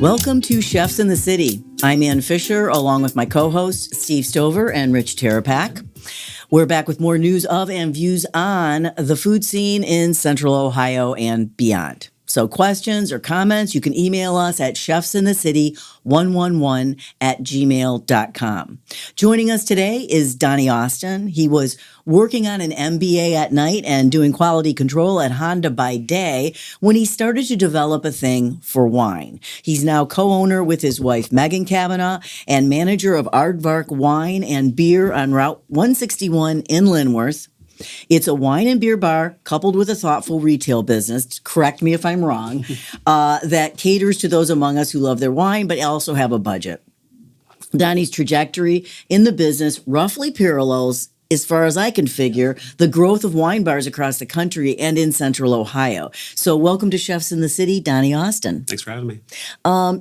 Welcome to Chefs in the City. I'm Ann Fisher, along with my co-hosts Steve Stover and Rich Tarapak. We're back with more news of and views on the food scene in Central Ohio and beyond. So questions or comments, you can email us at chefsinthecity111@gmail.com. Joining us today is Donnie Austin. He was working on an MBA at night and doing quality control at Honda by day when he started to develop a thing for wine. He's now co-owner with his wife, Megan Kavanaugh, and manager of Aardvark Wine and Beer on Route 161 in Linworth. It's a wine and beer bar coupled with a thoughtful retail business, correct me if I'm wrong, that caters to those among us who love their wine but also have a budget. Donnie's trajectory in the business roughly parallels, as far as I can figure, the growth of wine bars across the country and in Central Ohio. So welcome to Chefs in the City, Donnie Austin. Thanks for having me. I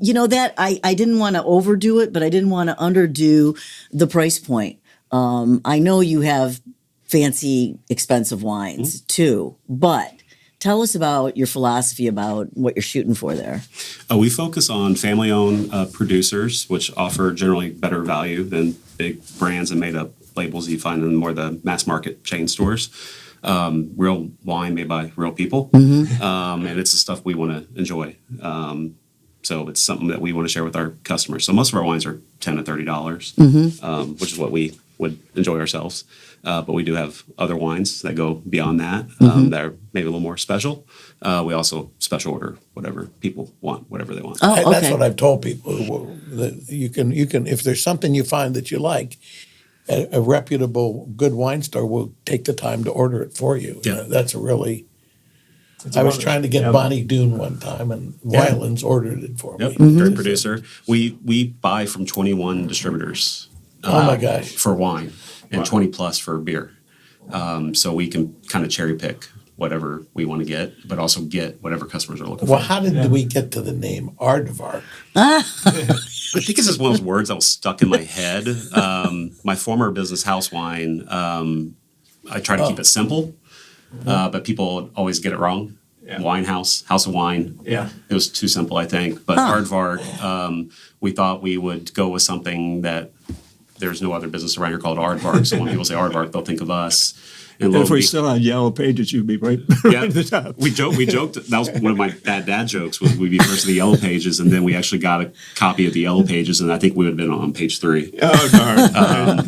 didn't want to overdo it, but I didn't want to underdo the price point. I know you have fancy, expensive wines too, but tell us about your philosophy about what you're shooting for there. We focus on family-owned producers, which offer generally better value than big brands and made-up labels you find in more the mass market chain stores. Real wine made by real people, and it's the stuff we want to enjoy. So it's something that we want to share with our customers. So most of our wines are $10 to $30, which is what we would enjoy ourselves. But we do have other wines that go beyond that, that are maybe a little more special. We also special order whatever people want, whatever they want. Oh, okay. That's what I've told people. That you can, if there's something you find that you like, a reputable, good wine store will take the time to order it for you. Yeah. That's a really. I was trying to get Bonnie Doon one time, and Wylands ordered it for me. Great producer. We buy from 21 distributors. Oh my gosh! For wine and 20 plus for beer. So we can kind of cherry pick whatever we want to get, but also get whatever customers are looking for. Well, how did we get to the name Aardvark? I think it's just one of those words that was stuck in my head. My former business, House Wine, I try to keep it simple, but people always get it wrong. Yeah. Wine House, House of Wine. Yeah. It was too simple, I think. But Aardvark, we thought we would go with something that there's no other business around here called Aardvark. So when people say Aardvark, they'll think of us. And if we still had yellow pages, you'd be right at the top. We joked. That was one of my bad dad jokes. Was we'd be first of the yellow pages, and then we actually got a copy of the yellow pages, and I think we would have been on page 3. Oh, darn!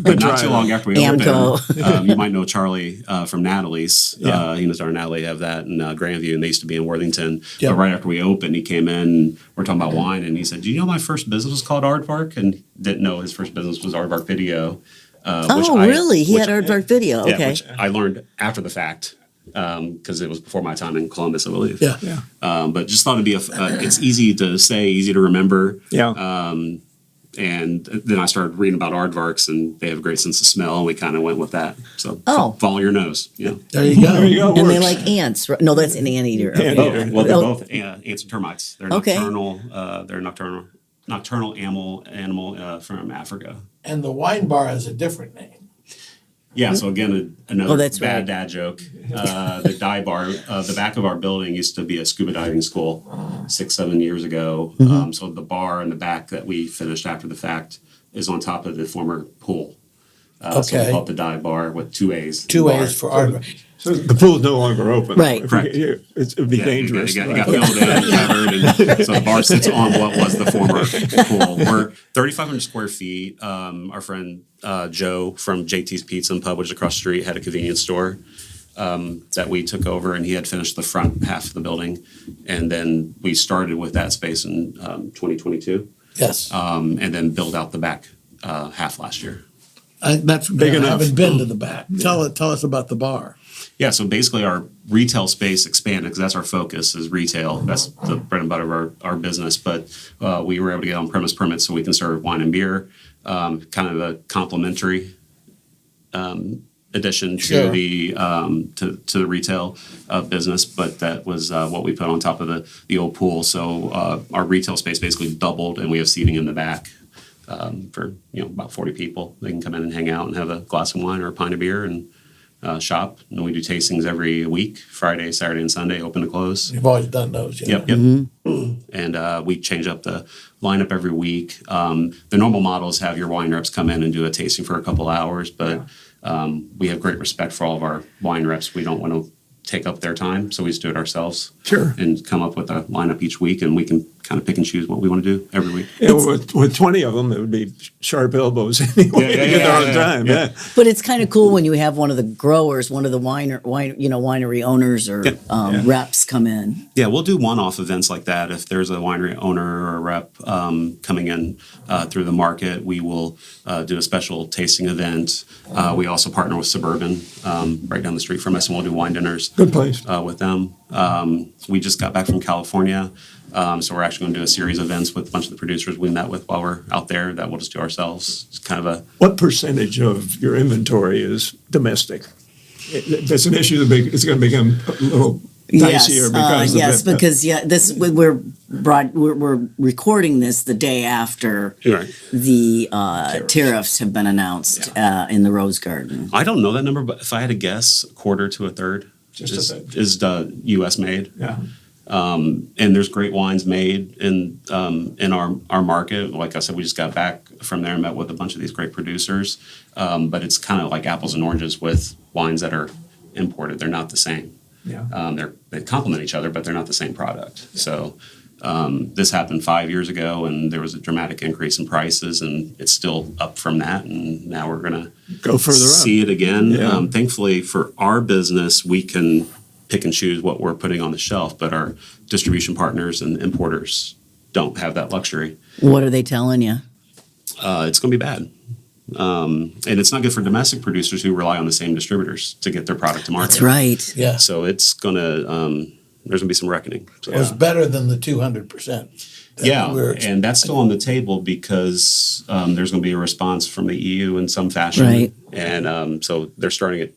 But not too long after we opened, you might know Charlie from Natalie's. Yeah. He was our Natalie have that in Grandview, and they used to be in Worthington. But right after we opened, he came in. We're talking about wine, and he said, "Do you know my first business was called Aardvark?" And didn't know his first business was Aardvark Video. Really? He had Aardvark Video. Okay. Yeah, which I learned after the fact because it was before my time in Columbus, I believe. Yeah. But just thought it'd be it's easy to say, easy to remember. Yeah. And then I started reading about aardvarks, and they have a great sense of smell, and we kind of went with that. So follow your nose. Yeah. There you go. And they like ants. Right? No, that's an anteater. Okay. Well, they're both ants and termites. They're nocturnal. They're nocturnal animal from Africa. And the wine bar has a different name. Yeah, so again, another bad dad joke. The dive bar, the back of our building used to be a scuba diving school 6-7 years ago. So the bar in the back that we finished after the fact is on top of the former pool. So we call it the dive bar with 2 A's. 2 A's for Aardvark. So the pool's no longer open. Right. Correct. It would be dangerous. It got filled in, covered, and so the bar sits on what was the former pool. We're 3,500 square feet. Our friend Joe from JT's Pizza and Pub, which is across the street, had a convenience store that we took over, and he had finished the front half of the building. And then we started with that space in 2022. Yes. And then built out the back half last year. That's big enough. I haven't been to the back. Tell us about the bar. Yeah, so basically our retail space expanded because that's our focus is retail. That's the bread and butter of our business. But we were able to get on-premise permits so we can serve wine and beer, kind of a complementary addition to the to the retail business. But that was what we put on top of the old pool. So our retail space basically doubled, and we have seating in the back for about 40 people. They can come in and hang out and have a glass of wine or a pint of beer and shop, and we do tastings every week, Friday, Saturday, and Sunday, open to close. You've always done those, you know? Yep. And we change up the lineup every week. The normal models have your wine reps come in and do a tasting for a couple hours, but we have great respect for all of our wine reps. We don't want to take up their time, so we just do it ourselves. Sure. And come up with a lineup each week, and we can kind of pick and choose what we want to do every week. Yeah, with 20 of them, it would be sharp elbows anyway. All the time. Yeah. But it's kind of cool when you have one of the growers, one of the winery owners or reps come in. Yeah, we'll do one-off events like that. If there's a winery owner or a rep coming in through the market, we will do a special tasting event. We also partner with Suburban right down the street from us, and we'll do wine dinners. Good place. With them. We just got back from California, so we're actually going to do a series of events with a bunch of the producers we met with while we're out there that we'll just do ourselves. It's kind of a... What percentage of your inventory is domestic? That's an issue it's going to become a little dicier because we're recording this the day after the tariffs have been announced in the Rose Garden. I don't know that number, but if I had to guess, a quarter to a third is the U.S. made. Yeah. And there's great wines made in our market. Like I said, we just got back from there and met with a bunch of these great producers. But it's kind of like apples and oranges with wines that are imported. They're not the same. Yeah. They complement each other, but they're not the same product. So this happened 5 years ago, and there was a dramatic increase in prices, and it's still up from that. And now we're going to go further see it again. Yeah. Thankfully, for our business, we can pick and choose what we're putting on the shelf, but our distribution partners and importers don't have that luxury. What are they telling you? It's going to be bad. And it's not good for domestic producers who rely on the same distributors to get their product to market. That's right. Yeah. So it's going to, there's going to be some reckoning. So, It was better than the 200%. And that's still on the table because there's going to be a response from the EU in some fashion. Right. And so they're starting at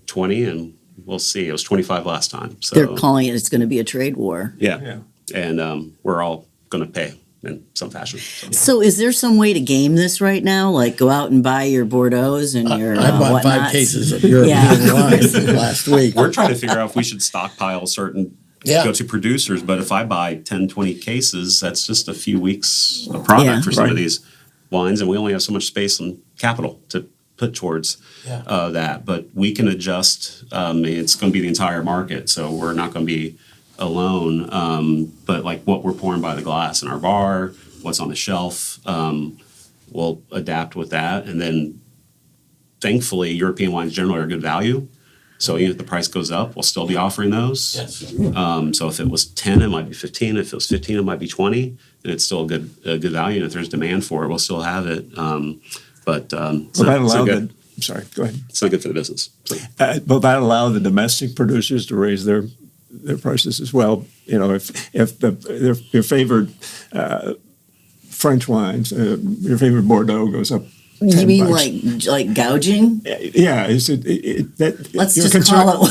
20, and we'll see. It was 25 last time. So They're calling it's going to be a trade war. Yeah. And we're all going to pay in some fashion. So is there some way to game this right now? Like go out and buy your Bordeaux's and your I bought 5 cases of European wine last week. We're trying to figure out if we should stockpile certain go-to producers, but if I buy 10, 20 cases, that's just a few weeks of product for some of these wines, and we only have so much space and capital to put towards that. But we can adjust. It's going to be the entire market, so we're not going to be alone. But like what we're pouring by the glass in our bar, what's on the shelf, we'll adapt with that. And then thankfully, European wines generally are good value. So even if the price goes up, we'll still be offering those. Yes. So if it was 10, it might be 15. If it was 15, it might be 20. And it's still a good value. And if there's demand for it, we'll still have it. I'm sorry, go ahead. It's not good for the business. So. Will that allow the domestic producers to raise their prices as well? You know, if your favorite French wines, your favorite Bordeaux goes up. You mean $10. like gouging? Yeah, Let's just call it.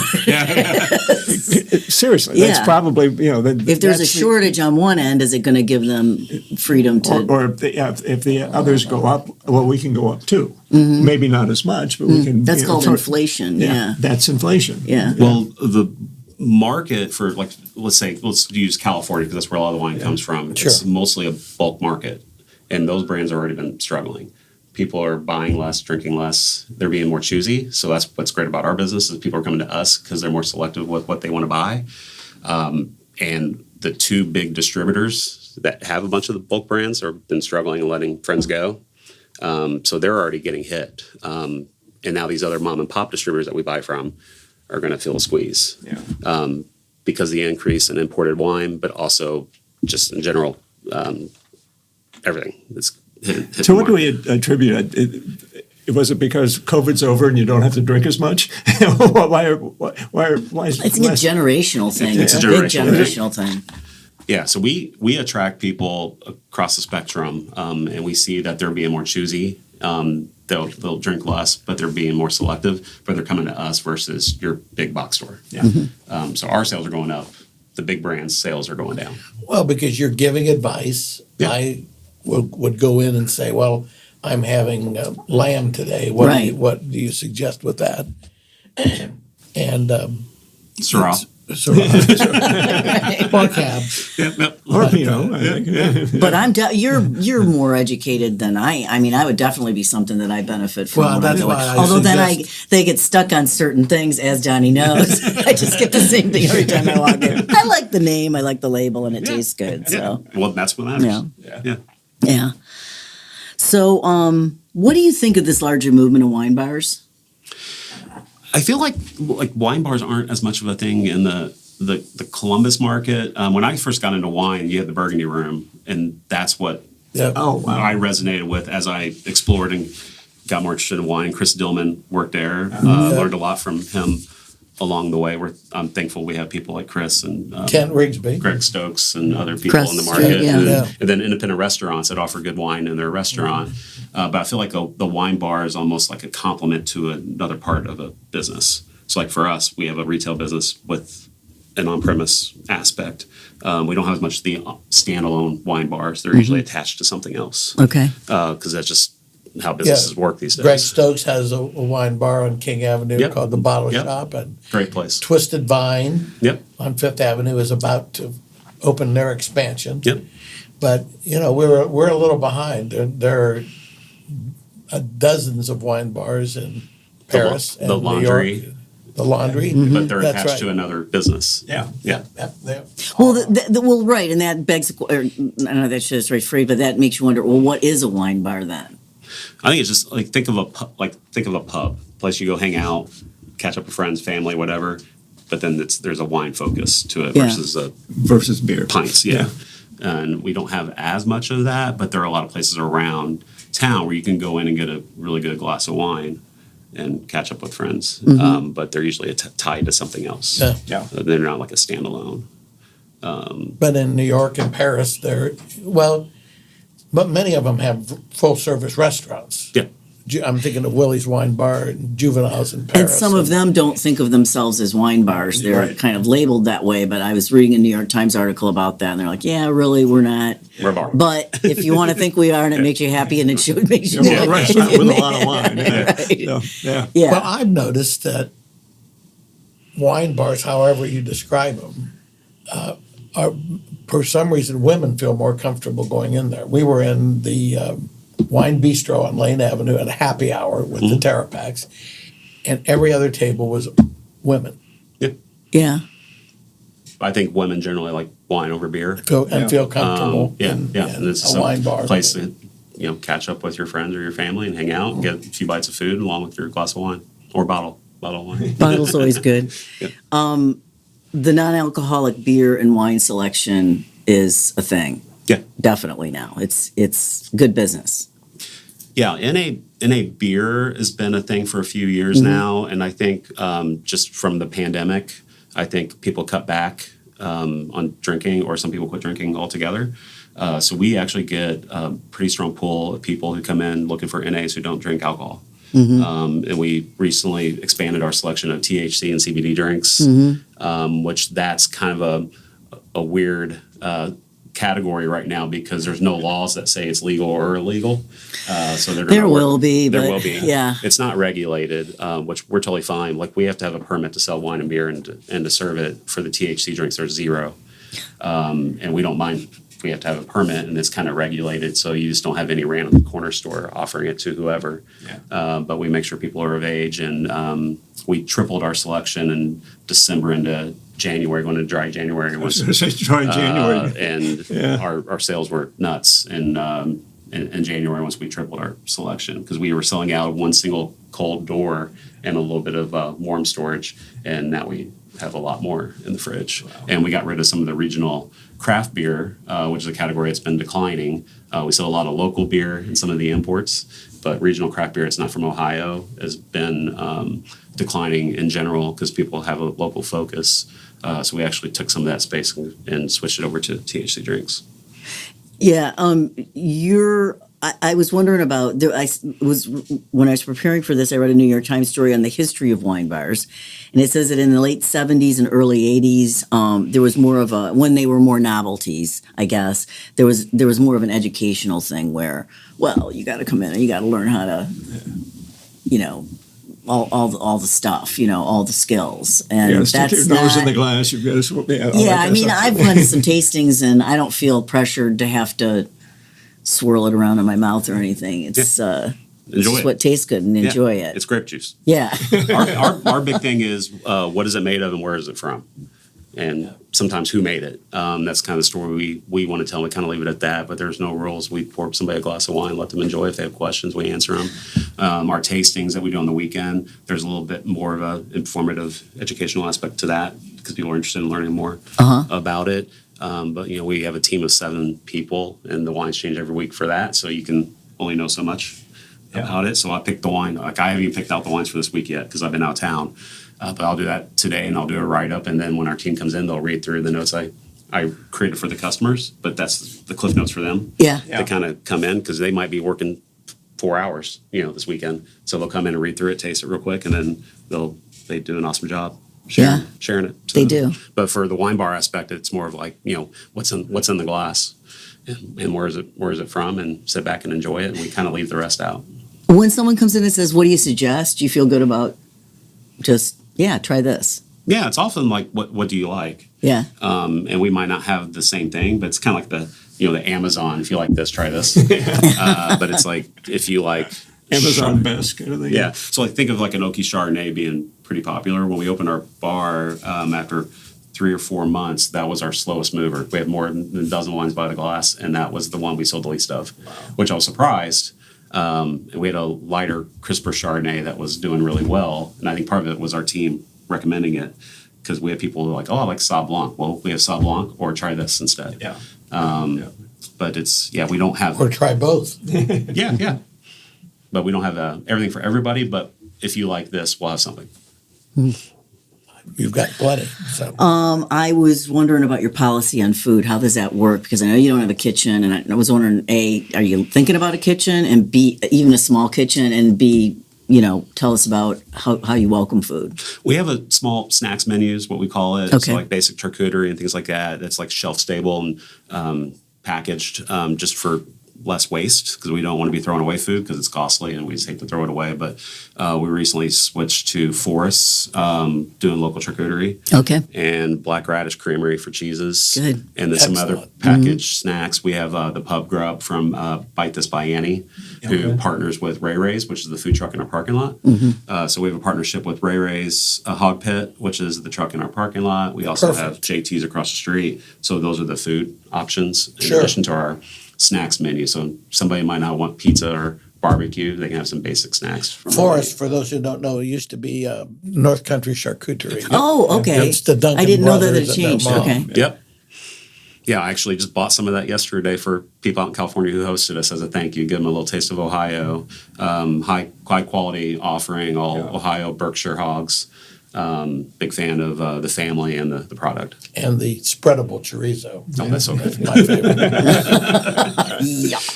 Seriously, that's probably if there's a shortage on one end, is it going to give them freedom to? Or if the others go up, well, we can go up too. Mm-hmm. Maybe not as much, but we can. That's called inflation. Yeah, that's inflation. Yeah. Well, the market for let's use California because that's where a lot of the wine comes from. Sure. It's mostly a bulk market, and those brands have already been struggling. People are buying less, drinking less. They're being more choosy. So that's what's great about our business is people are coming to us because they're more selective with what they want to buy. And the 2 big distributors that have a bunch of the bulk brands have been struggling and letting friends go. So they're already getting hit. And now these other mom and pop distributors that we buy from are going to feel a squeeze because of the increase in imported wine, but also just in general, everything that's hit So what do we attribute it? Was it because COVID's over and you don't have to drink as much? why is I think it's a generational thing. It's a big generational thing. Yeah, so we attract people across the spectrum, and we see that they're being more choosy. They'll drink less, but they're being more selective. But they're coming to us versus your big box store. Yeah. Mm-hmm. So our sales are going up. The big brands' sales are going down. Well, because you're giving advice. Yeah. I would go in and say, well, I'm having lamb today. What do you suggest with that? and Syrah. Or cab. Or Pinot, I think. But you're more educated than I. I mean, I would definitely be something that I benefit from. Well, when that's I go why in. I Although then suggest- they get stuck on certain things, as Donnie knows. I just get the same thing every time I walk in. I like the name, I like the label, and it tastes good. So Well, that's what matters. Yeah. yeah. So, what do you think of this larger movement of wine bars? I feel like wine bars aren't as much of a thing in the Columbus market. When I first got into wine, you had the Burgundy Room, and that's what Yeah. Oh, wow. I resonated with as I explored and got more interested in wine. Chris Dillman worked there. Learned a lot from him along the way. I'm thankful we have people like Chris and Kent Rigsby. Greg Stokes and other people Chris, in the market, yeah. and then independent restaurants that offer good wine in their restaurant. But I feel like the wine bar is almost like a complement to another part of a business. So, like for us, we have a retail business with an on-premise aspect. We don't have as much of the standalone wine bars. They're usually attached to something else Okay. because that's just how businesses work these days. Greg Stokes has a wine bar on King Avenue Yep. called the Bottle Yep. Shop, and Great place. Twisted Vine Yep. on Fifth Avenue is about to open their expansion. Yep. But we're a little behind. There are dozens of wine bars in Paris the and laundry. New York. The laundry, But they're That's attached right. to another business. Yeah. Yeah. Well, well, right, and that begs. I don't know if that's just right phrase, but that makes you wonder. Well, what is a wine bar then? I think it's just like think of a pub, place you go hang out, catch up with friends, family, whatever. But then there's a wine focus to it Yeah. versus a Versus beer. pints, And we don't have as much of that, but there are a lot of places around town where you can go in and get a really good glass of wine and catch up with friends. But they're usually tied to something else. Yeah. Yeah. They're not like a standalone. But in New York and Paris, but many of them have full service restaurants. Yeah. I'm thinking of Willie's Wine Bar and Juveniles in And Paris. some of them don't think of themselves as wine bars. They're Right. kind of labeled that way. But I was reading a New York Times article about that, and they're like, "Yeah, really, we're not." We're a bar. But if you want to think we are, and it makes you happy, and it should make you We're a restaurant with a lot of wine. Yeah. Right. So, yeah. Yeah. Well, I've noticed that wine bars, however you describe them, are for some reason women feel more comfortable going in there. We were in the Wine Bistro on Lane Avenue at a happy hour with the Tariffs, and every other table was women. Yeah. I think women generally like wine over beer. Feel comfortable. And it's a wine bar. place to catch up with your friends or your family and hang out and get a few bites of food along with your glass of wine or bottle of wine. Bottle's always good. Yeah. The non-alcoholic beer and wine selection is a thing. Yeah. Definitely now. It's good business. Yeah, NA beer has been a thing for a few years now, and I think just from the pandemic, I think people cut back on drinking, or some people quit drinking altogether. So we actually get a pretty strong pool of people who come in looking for NAs who don't drink alcohol. And we recently expanded our selection of THC and CBD drinks, which that's kind of a weird category right now because there's no laws that say it's legal or illegal. So There will be, There but will be. yeah. It's not regulated, which we're totally fine. Like we have to have a permit to sell wine and beer and to serve it. For the THC drinks, there's zero. And we don't mind if we have to have a permit and it's kind of regulated. So you just don't have any random corner store offering it to whoever. Yeah. But we make sure people are of age, and we tripled our selection in December into January, going to dry January. Try January. And Yeah. our sales were nuts in January once we tripled our selection, because we were selling out of one single cold door and a little bit of warm storage, and now we have a lot more in the fridge. Wow. And we got rid of some of the regional craft beer, which is a category that's been declining. We sell a lot of local beer and some of the imports, but regional craft beer, it's not from Ohio, has been declining in general because people have a local focus. So we actually took some of that space and switched it over to THC drinks. Yeah, I was wondering about. When I was preparing for this, I read a New York Times story on the history of wine bars, and it says that in the late '70s and early '80s, there was more of a, when they were more novelties, I guess there was more of an educational thing where, well, you got to come in and you got to learn how to, all the stuff, all the skills, and Yeah, stick that's your nose in not. the glass. You've got to swap. Yeah, Yeah, I mean, I've gone to some tastings, and I don't feel pressured to have to swirl it around in my mouth or anything. It's Enjoy just it. what tastes good and enjoy Yeah, it. It's grape juice. Yeah. Our big thing is what is it made of and where is it from? And sometimes who made it. That's kind of the story we want to tell. We kind of leave it at that, but there's no rules. We pour somebody a glass of wine, let them enjoy it. If they have questions, we answer them. Our tastings that we do on the weekend, there's a little bit more of a informative, educational aspect to that because people are interested in learning more about it. But we have a team of 7 people, and the wines change every week for that. So you can only know so much about it. So I picked the wine. Like I haven't even picked out the wines for this week yet because I've been out of town. But I'll do that today, and I'll do a write-up. And then when our team comes in, they'll read through the notes I created for the customers. But that's the cliff notes for them. Yeah. They kind of come in because they might be working 4 hours, this weekend. So they'll come in and read through it, taste it real quick, and then they do an awesome job sharing it. So, They do. But for the wine bar aspect, it's more of like what's in the glass, and where is it from, and sit back and enjoy it. And we kind of leave the rest out. When someone comes in and says, "What do you suggest?" Do you feel good about just try this? Yeah, it's often like what do you like? Yeah. And we might not have the same thing, but it's kind of like the Amazon. If you like this, try this. But it's like if you like Amazon best kind of thing. Yeah. So think of like an Oaky Chardonnay being pretty popular. When we opened our bar after 3 or 4 months, that was our slowest mover. We had more than a dozen wines by the glass, and that was the one we sold the least of, which I was surprised. And we had a lighter, crisper Chardonnay that was doing really well. And I think part of it was our team recommending it because we had people who were like, "Oh, I like Sauv Blanc." Well, we have Sauv Blanc, or try this instead. Yeah. But we don't have. Or try both. Yeah. But we don't have everything for everybody. But if you like this, we'll have something. You've got plenty. So I was wondering about your policy on food. How does that work? Because I know you don't have a kitchen, and I was wondering, A, are you thinking about a kitchen, and B, even a small kitchen, and B, tell us about how you welcome food. We have a small snacks menu is what we call it. Okay. So like basic charcuterie and things like that. That's like shelf stable and packaged just for less waste because we don't want to be throwing away food because it's costly and we just hate to throw it away. But we recently switched to forests, doing local charcuterie. Okay. And black radish creamery for cheeses. Good. And then some other Excellent. packaged snacks. We have the pub grub from Bite This by Annie, who partners with Ray Ray's, which is the food truck in our parking lot. So we have a partnership with Ray Ray's Hog Pit, which is the truck in our parking lot. We also have JT's across the street. So those are the food options in addition to our snacks menu. So somebody might not want pizza or barbecue. They can have some basic snacks. Forrest, for those who don't know, it used to be North Country Charcuterie. Oh, okay. It's the Duncan I didn't know that brothers it and their changed. mom. Okay. Yep. Yeah, I actually just bought some of that yesterday for people out in California who hosted us as a thank you. Give them a little taste of Ohio. High quality offering, all Ohio Berkshire hogs. Big fan of the family and the product. And the spreadable chorizo. Oh, that's so good. My favorite.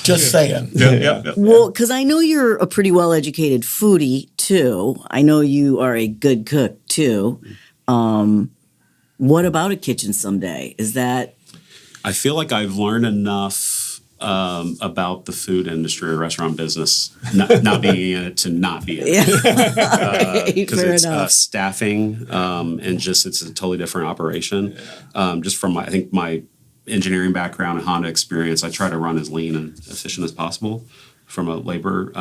Just saying. Yeah. Well, because I know you're a pretty well-educated foodie, too. I know you are a good cook, too. What about a kitchen someday? Is that... I feel like I've learned enough about the food industry or restaurant business, not being in it to not be in it. Because it's staffing and just it's a totally different operation. Just from my engineering background and Honda experience, I try to run as lean and efficient as possible from a labor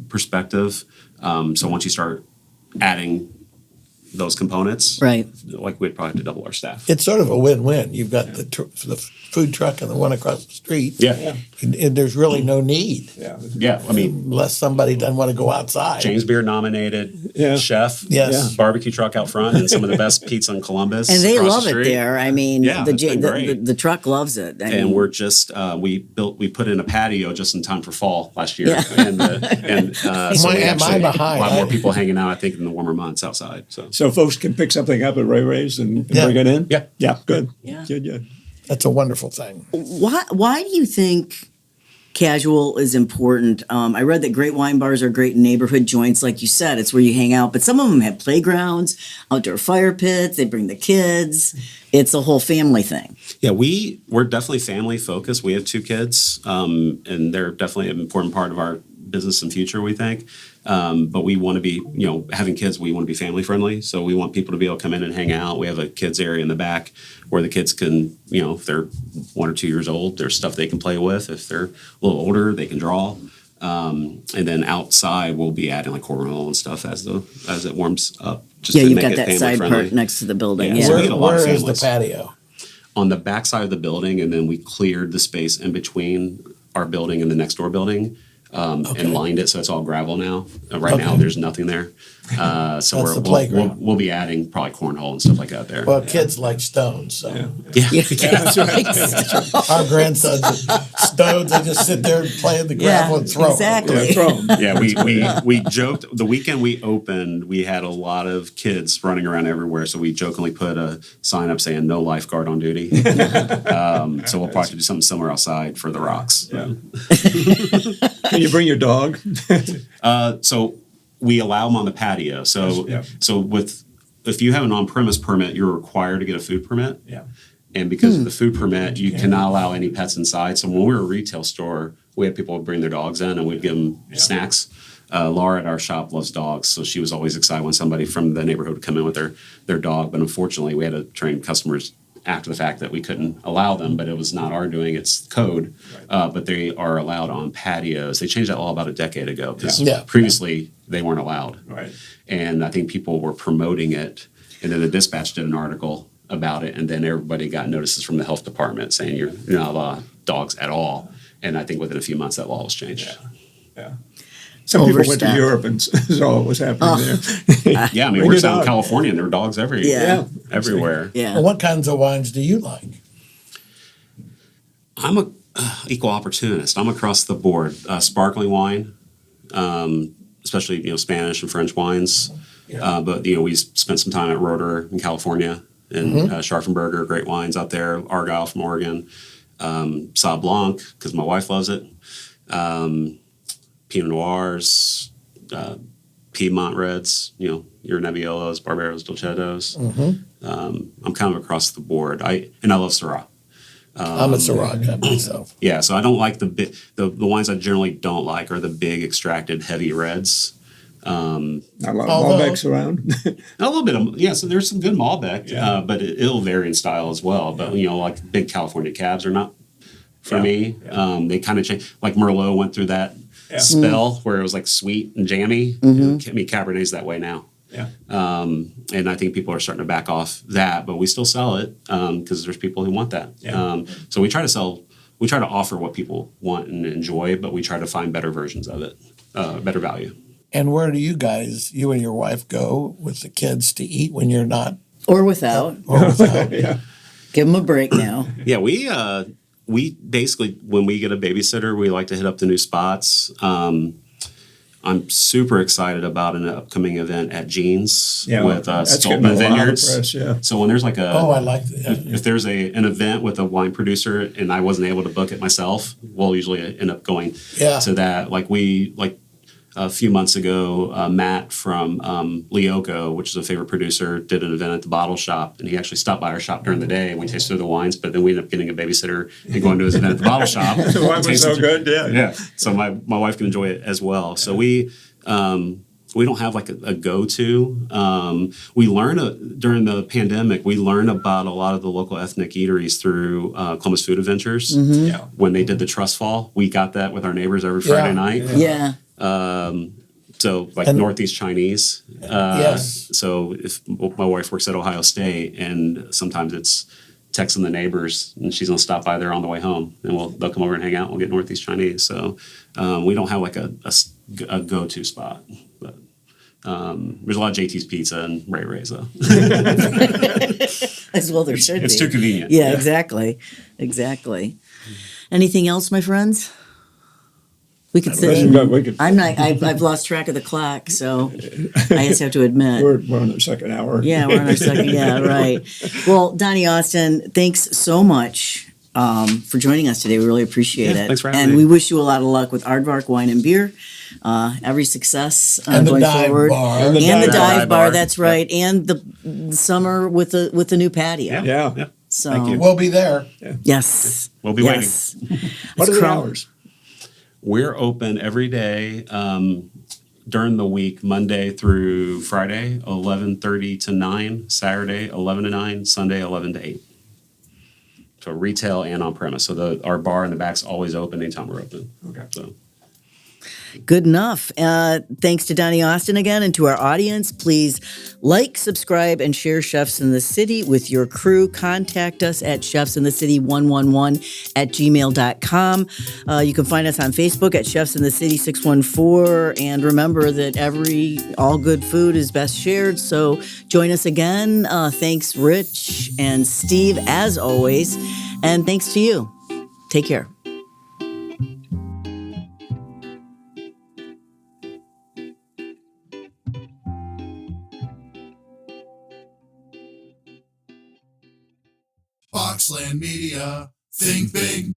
perspective. So once you start adding those components, Right. like we'd probably have to double our staff. It's sort of a win-win. You've got the food truck and the one across the street. Yeah. And there's really no need. Yeah, I mean, Unless somebody doesn't want to go outside. James Beard nominated chef, Yes. barbecue truck out front, and some of the best pizza in Columbus. And they across love the it street. there. I mean, Yeah, it's been great. the truck loves it. I And mean, we're just we put in a patio just in time for fall last year, Yeah. so we Am I actually behind? a lot more people hanging out. I think in the warmer months outside. So folks can pick something up at Ray Ray's and bring it in? Yeah. Yeah, good. Yeah. Good. That's a wonderful thing. why do you think casual is important? I read that great wine bars are great neighborhood joints, like you said. It's where you hang out, but some of them have playgrounds, outdoor fire pits. They bring the kids. It's a whole family thing. Yeah, we're definitely family focused. We have 2 kids, and they're definitely an important part of our business and future, we think. But we want to be, having kids, we want to be family friendly. So we want people to be able to come in and hang out. We have a kids area in the back where the kids can, if they're 1 or 2 years old, there's stuff they can play with. If they're a little older, they can draw. And then outside, we'll be adding like cornhole and stuff as it warms up. Just Yeah, to you've make got it that family side friendly. part next to the building. Yeah, Yeah. so we get a lot of Where is the families. patio? On the back side of the building, and then we cleared the space in between our building and the next door building, and lined it so it's all gravel now. Right now, there's nothing there. So That's the we'll playground. we'll be adding probably cornhole and stuff like that there. Well, kids like stones, so Yeah, that's right. our grandsons are stones. They just sit there and play in the gravel and throw 'em. exactly. Throw 'em. Yeah, we joked the weekend we opened, we had a lot of kids running around everywhere. So we jokingly put a sign up saying "No lifeguard on duty." So we'll probably do something similar outside for the rocks. Yeah. Can you bring your dog? So we allow them on the patio. So Yeah. if you have an on-premise permit, you're required to get a food permit. Yeah. And because of the food permit, you cannot allow any pets inside. So when we were a retail store, we had people bring their dogs in and we'd give them snacks. Laura at our shop loves dogs, so she was always excited when somebody from the neighborhood would come in with their dog. But unfortunately, we had to train customers after the fact that we couldn't allow them, but it was not our doing, it's code. But they are allowed on patios. They changed that law about a decade ago because previously they weren't allowed. Right. And I think people were promoting it, and then the Dispatch did an article about it, and then everybody got notices from the health department saying you're not allowed dogs at all. And I think within a few months that law was changed. Yeah. Some people went to Overstepped. Europe and saw what was happening there. Yeah, I mean, Bring we're your down in dog. California, and there were dogs everywhere. Yeah. Well, what kinds of wines do you like? I'm a equal opportunist. I'm across the board. Sparkling wine, especially Spanish and French wines. But we spent some time at Roeder in California, and Scharfenberger, great wines out there. Argyle from Oregon, Sauv Blanc because my wife loves it. Pinot Noirs, Piedmont Reds. Your Nebbiolos, Barbaros, Dolcettos. I'm kind of across the board. I love Syrah. I'm a Syrah guy myself. Yeah, so I don't like the wines I generally don't like are the big extracted heavy reds. A lot of Although- Malbecs around. A little bit of so there's some good Malbec, but it'll vary in style as well. But like big California cabs are not for me. They kind of change. Like Merlot went through that spell where it was like sweet and jammy. I mean, Cabernet's that way now. Yeah. And I think people are starting to back off that, but we still sell it because there's people who want that. Yeah. So we try to offer what people want and enjoy, but we try to find better versions of it, better value. And where do you and your wife, go with the kids to eat when you're not? Or without. Or without? Yeah. Give them a break now. Yeah, we basically, when we get a babysitter, we like to hit up the new spots. I'm super excited about an upcoming event at Jeans with that's Stoltman getting a lot of Vineyards. press, yeah. So when there's like I like that. if there's an event with a wine producer and I wasn't able to book it myself, we'll usually end up going to that. Like a few months ago, Matt from Lioco, which is a favorite producer, did an event at the bottle shop, and he actually stopped by our shop during the day and we tasted the wines, but then we ended up getting a babysitter and going to his event at the bottle shop. The wine was so good, Yeah. So my wife can enjoy it as well. So we don't have like a go-to. We learned during the pandemic, we learned about a lot of the local ethnic eateries through Columbus Food Adventures. Yeah. When they did the Trust Fall, we got that with our neighbors every Friday night. Yeah. So like And- Northeast Chinese. Yes. So if my wife works at Ohio State, and sometimes it's texting the neighbors, and she's gonna stop by there on the way home, and they'll come over and hang out. And we'll get Northeast Chinese. So we don't have like a go-to spot, but there's a lot of JT's Pizza and Ray Ray's though. As well there should be. It's too convenient. Yeah, exactly. Exactly. Anything else, my friends? We could sit. I've lost track of the clock, so I just have to admit. We're on the second hour. Yeah, we're on our second. Yeah, right. Well, Donnie Austin, thanks so much for joining us today. We really appreciate it. Thanks for having and me. we wish you a lot of luck with Aardvark Wine and Beer. Every success And the going dive forward. bar. And the dive bar. bar. That's right. And the summer with the new patio. Yeah. So Thank you. We'll be there. yes, We'll be yes. What are It's the crawl- hours? We're open every day during the week, Monday through Friday, 11:30 to 9, Saturday, 11 to 9, Sunday, 11 to 8. So retail and on premise. So our bar in the back's always open anytime we're open. Okay. So. Good enough. Thanks to Donnie Austin again, and to our audience. Please like, subscribe, and share Chefs in the City with your crew. Contact us at chefsinthecity111@gmail.com. You can find us on Facebook at Chefs in the City 614. And remember that all good food is best shared. So join us again. Thanks, Rich and Steve, as always. And thanks to you. Take care. Boxland Media. Think big.